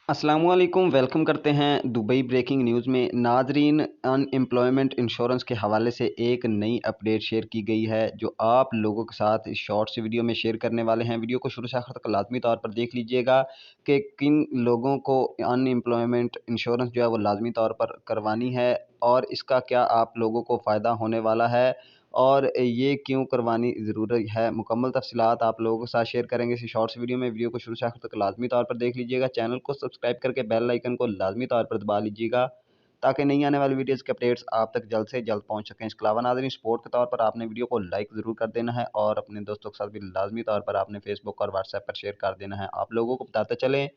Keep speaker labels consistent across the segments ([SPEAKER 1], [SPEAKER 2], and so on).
[SPEAKER 1] अस्सलामु अलैकुम, वेलकम करते हैं दुबई ब्रेकिंग न्यूज़ में। नाजरीन, अनएम्प्लॉयमेंट इंश्योरेंस के हवाले से एक नई अपडेट शेयर की गई है जो आप लोगों के साथ इस शॉर्ट सी वीडियो में शेयर करने वाले हैं। वीडियो को शुरू से आखिर तक लाजमी तौर पर देख लीजिएगा कि किन लोगों को अनएम्प्लॉयमेंट इंश्योरेंस जो है वो लाजमी तौर पर करवानी है और इसका क्या आप लोगों को फ़ायदा होने वाला है और ये क्यों करवानी ज़रूरी है। मुकम्मल तफ़सीलात आप लोगों के साथ शेयर करेंगे इसी शॉर्ट्स वीडियो में। वीडियो को शुरू से आखिर तक लाजमी तौर पर देख लीजिएगा। चैनल को सब्सक्राइब करके बेल आइकन को लाजमी तौर पर दबा लीजिएगा ताकि नई आने वाली वीडियोज़ के अपडेट्स आप तक जल्द से जल्द पहुंच सकें। इसके अलावा नाज़रीन, सपोर्ट के तौर पर आपने वीडियो को लाइक ज़रूर कर देना है और अपने दोस्तों के साथ भी लाजमी तौर पर आपने फेसबुक और व्हाट्सएप पर शेयर कर देना है। आप लोगों को बताते चलें,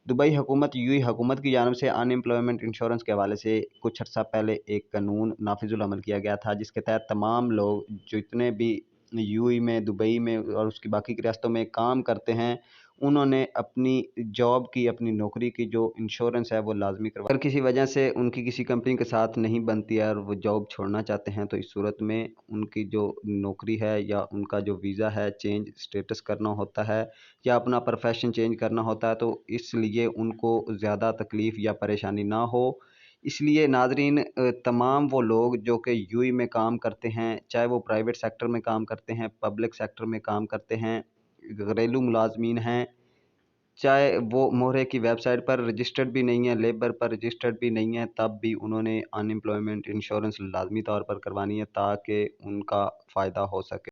[SPEAKER 1] दुबई हुकूमत यूएई हुकूमत की जानिब से अनएम्प्लॉयमेंट इंश्योरेंस के हवाले से कुछ अर्सा पहले एक कानून नाफिजुल अमल किया गया था जिसके तहत तमाम लोग जितने भी यूएई में, दुबई में और उसकी बाकी की रियासतों में काम करते हैं, उन्होंने अपनी जॉब की, अपनी नौकरी की जो इंश्योरेंस है वो लाजमी करवा। अगर किसी वजह से उनकी किसी कंपनी के साथ नहीं बनती है और वो जॉब छोड़ना चाहते हैं तो इस सूरत में उनकी जो नौकरी है या उनका जो वीज़ा है चेंज स्टेटस करना होता है या अपना प्रोफेशन चेंज करना होता है, तो इसलिए उनको ज़्यादा तकलीफ़ या परेशानी ना हो। इसलिए नाज़रीन, तमाम वो लोग जो कि यूएई में काम करते हैं, चाहे वो प्राइवेट सेक्टर में काम करते हैं, पब्लिक सेक्टर में काम करते हैं, घरेलू मुलाज़मीन हैं, चाहे वो मोहरे की वेबसाइट पर रजिस्टर्ड भी नहीं है, लेबर पर रजिस्टर्ड भी नहीं है, तब भी उन्होंने अनएम्प्लॉयमेंट इंश्योरेंस लाज़मी तौर पर करवानी है ताकि उनका फ़ायदा हो सके।